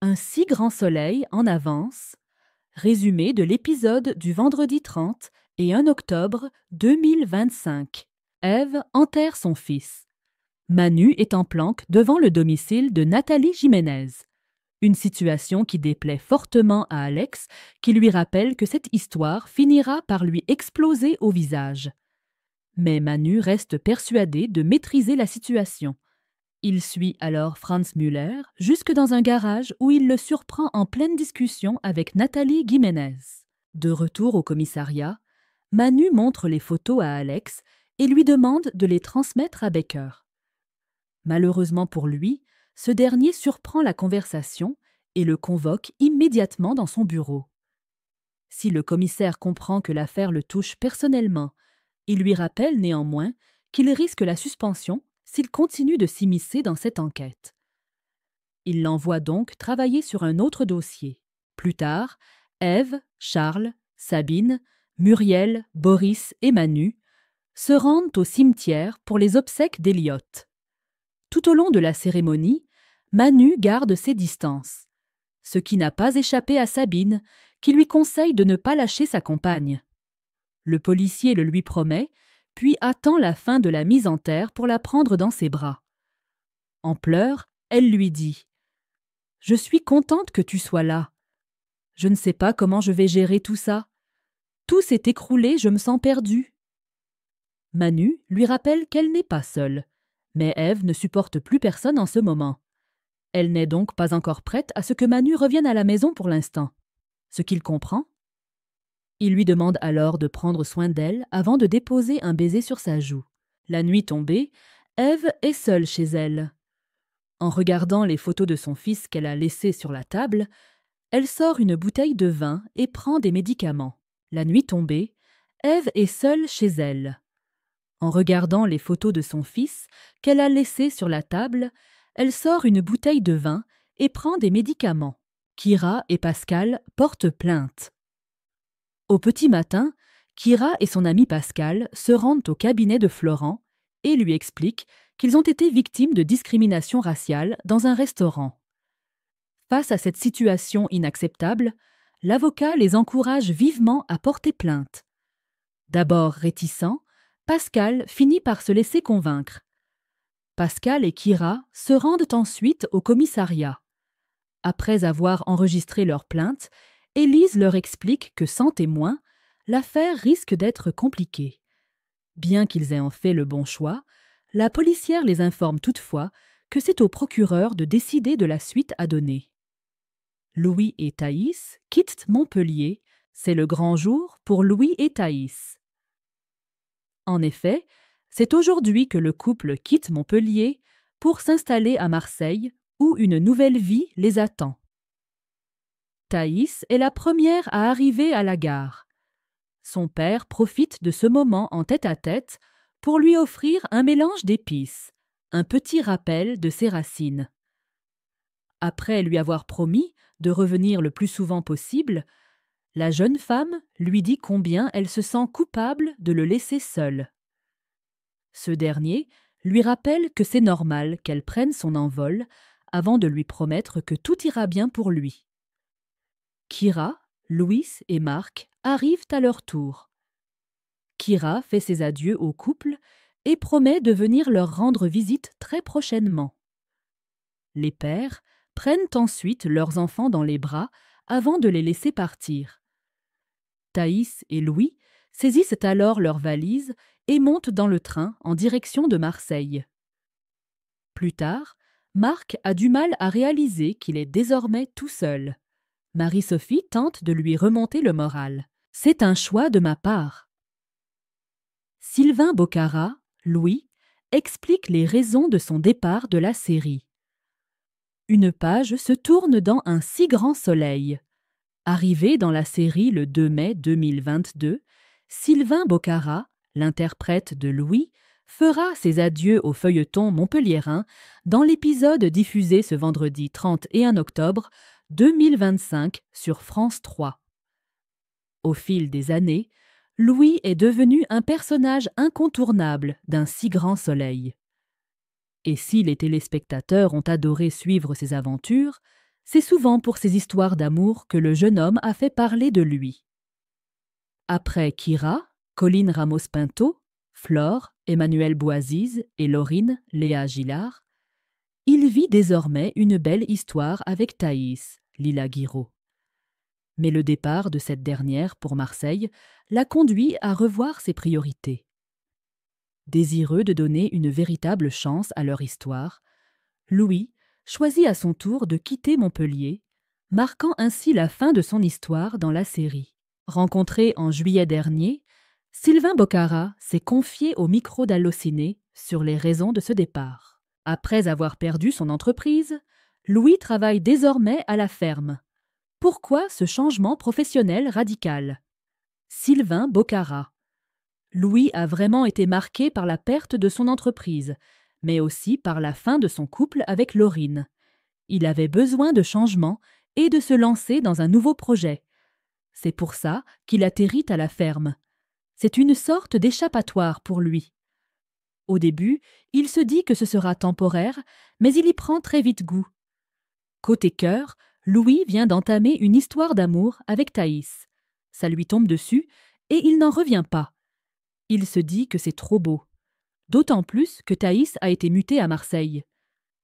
Un si grand soleil en avance. Résumé de l'épisode du vendredi 30 et 1 octobre 2025. Ève enterre son fils. Manu est en planque devant le domicile de Nathalie Jiménez. Une situation qui déplaît fortement à Alex, qui lui rappelle que cette histoire finira par lui exploser au visage. Mais Manu reste persuadé de maîtriser la situation. Il suit alors Franz Müller jusque dans un garage où il le surprend en pleine discussion avec Nathalie Jiménez. De retour au commissariat, Manu montre les photos à Alex et lui demande de les transmettre à Becker. Malheureusement pour lui, ce dernier surprend la conversation et le convoque immédiatement dans son bureau. Si le commissaire comprend que l'affaire le touche personnellement, il lui rappelle néanmoins qu'il risque la suspension s'il continue de s'immiscer dans cette enquête. Il l'envoie donc travailler sur un autre dossier. Plus tard, Ève, Charles, Sabine, Muriel, Boris et Manu se rendent au cimetière pour les obsèques d'Eliot. Tout au long de la cérémonie, Manu garde ses distances, ce qui n'a pas échappé à Sabine, qui lui conseille de ne pas lâcher sa compagne. Le policier le lui promet, puis attend la fin de la mise en terre pour la prendre dans ses bras. En pleurs, elle lui dit « Je suis contente que tu sois là. Je ne sais pas comment je vais gérer tout ça. Tout s'est écroulé, je me sens perdue. » Manu lui rappelle qu'elle n'est pas seule, mais Ève ne supporte plus personne en ce moment. Elle n'est donc pas encore prête à ce que Manu revienne à la maison pour l'instant. Ce qu'il comprend. Il lui demande alors de prendre soin d'elle avant de déposer un baiser sur sa joue. La nuit tombée, Ève est seule chez elle. En regardant les photos de son fils qu'elle a laissées sur la table, elle sort une bouteille de vin et prend des médicaments. La nuit tombée, Ève est seule chez elle. En regardant les photos de son fils qu'elle a laissées sur la table, elle sort une bouteille de vin et prend des médicaments. Kira et Pascal portent plainte. Au petit matin, Kira et son ami Pascal se rendent au cabinet de Florent et lui expliquent qu'ils ont été victimes de discrimination raciale dans un restaurant. Face à cette situation inacceptable, l'avocat les encourage vivement à porter plainte. D'abord réticent, Pascal finit par se laisser convaincre. Pascal et Kira se rendent ensuite au commissariat. Après avoir enregistré leur plainte, Élise leur explique que sans témoin, l'affaire risque d'être compliquée. Bien qu'ils aient en fait le bon choix, la policière les informe toutefois que c'est au procureur de décider de la suite à donner. Louis et Thaïs quittent Montpellier, c'est le grand jour pour Louis et Thaïs. En effet, c'est aujourd'hui que le couple quitte Montpellier pour s'installer à Marseille, où une nouvelle vie les attend. Thaïs est la première à arriver à la gare. Son père profite de ce moment en tête-à-tête pour lui offrir un mélange d'épices, un petit rappel de ses racines. Après lui avoir promis de revenir le plus souvent possible, la jeune femme lui dit combien elle se sent coupable de le laisser seul. Ce dernier lui rappelle que c'est normal qu'elle prenne son envol avant de lui promettre que tout ira bien pour lui. Kira, Louis et Marc arrivent à leur tour. Kira fait ses adieux au couple et promet de venir leur rendre visite très prochainement. Les pères prennent ensuite leurs enfants dans les bras avant de les laisser partir. Thaïs et Louis saisissent alors leurs valises et montent dans le train en direction de Marseille. Plus tard, Marc a du mal à réaliser qu'il est désormais tout seul. Marie-Sophie tente de lui remonter le moral. C'est un choix de ma part. Sylvain Bocara, Louis, explique les raisons de son départ de la série. Une page se tourne dans Un si grand soleil. Arrivé dans la série le 2 mai 2022, Sylvain Bocara, l'interprète de Louis, fera ses adieux au feuilleton montpelliérain dans l'épisode diffusé ce vendredi 31 octobre 2025 sur France 3. Au fil des années, Louis est devenu un personnage incontournable d'un si grand soleil. Et si les téléspectateurs ont adoré suivre ses aventures, C'est souvent pour ces histoires d'amour que le jeune homme a fait parler de lui. Après Kira, Colline Ramos-Pinto, Flore, Emmanuel Boaziz et Laurine Léa Gillard, il vit désormais une belle histoire avec Thaïs, Lila Guiraud. Mais le départ de cette dernière pour Marseille l'a conduit à revoir ses priorités. Désireux de donner une véritable chance à leur histoire, Louis choisit à son tour de quitter Montpellier, marquant ainsi la fin de son histoire dans la série. Rencontré en juillet dernier, Sylvain Bocara s'est confié au micro d'Allociné sur les raisons de ce départ. Après avoir perdu son entreprise, Louis travaille désormais à la ferme. Pourquoi ce changement professionnel radical? Sylvain Bocara. Louis a vraiment été marqué par la perte de son entreprise, mais aussi par la fin de son couple avec Laurine. Il avait besoin de changement et de se lancer dans un nouveau projet. C'est pour ça qu'il atterrit à la ferme. C'est une sorte d'échappatoire pour lui. Au début, il se dit que ce sera temporaire, mais il y prend très vite goût. Côté cœur, Louis vient d'entamer une histoire d'amour avec Thaïs. Ça lui tombe dessus et il n'en revient pas. Il se dit que c'est trop beau. D'autant plus que Thaïs a été mutée à Marseille.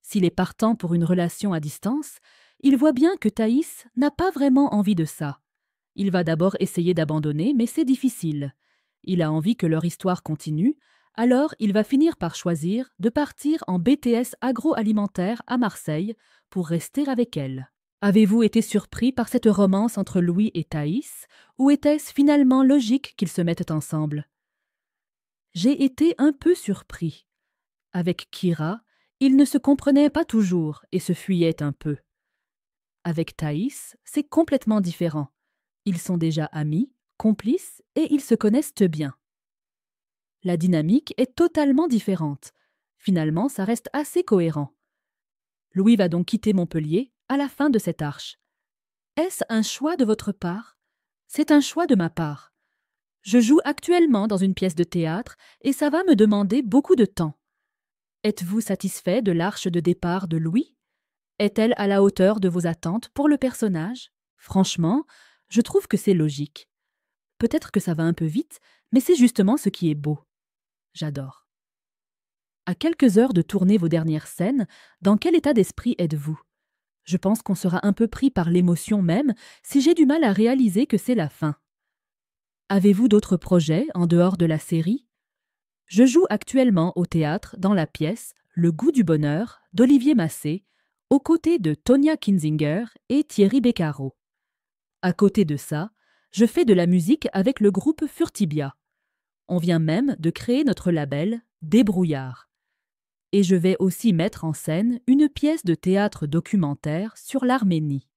S'il est partant pour une relation à distance, il voit bien que Thaïs n'a pas vraiment envie de ça. Il va d'abord essayer d'abandonner, mais c'est difficile. Il a envie que leur histoire continue, alors il va finir par choisir de partir en BTS agroalimentaire à Marseille pour rester avec elle. Avez-vous été surpris par cette romance entre Louis et Thaïs, ou était-ce finalement logique qu'ils se mettent ensemble? J'ai été un peu surpris. Avec Kira, ils ne se comprenaient pas toujours et se fuyaient un peu. Avec Thaïs, c'est complètement différent. Ils sont déjà amis, complices et ils se connaissent bien. La dynamique est totalement différente. Finalement, ça reste assez cohérent. Louis va donc quitter Montpellier à la fin de cette arche. Est-ce un choix de votre part? C'est un choix de ma part. Je joue actuellement dans une pièce de théâtre et ça va me demander beaucoup de temps. Êtes-vous satisfait de l'arche de départ de Louis? Est-elle à la hauteur de vos attentes pour le personnage? Franchement, je trouve que c'est logique. Peut-être que ça va un peu vite, mais c'est justement ce qui est beau. J'adore. À quelques heures de tourner vos dernières scènes, dans quel état d'esprit êtes-vous? Je pense qu'on sera un peu pris par l'émotion même si j'ai du mal à réaliser que c'est la fin. Avez-vous d'autres projets en dehors de la série? Je joue actuellement au théâtre dans la pièce Le goût du bonheur d'Olivier Massé, aux côtés de Tonia Kinzinger et Thierry Beccaro. À côté de ça, je fais de la musique avec le groupe Furtibia. On vient même de créer notre label Débrouillard. Et je vais aussi mettre en scène une pièce de théâtre documentaire sur l'Arménie.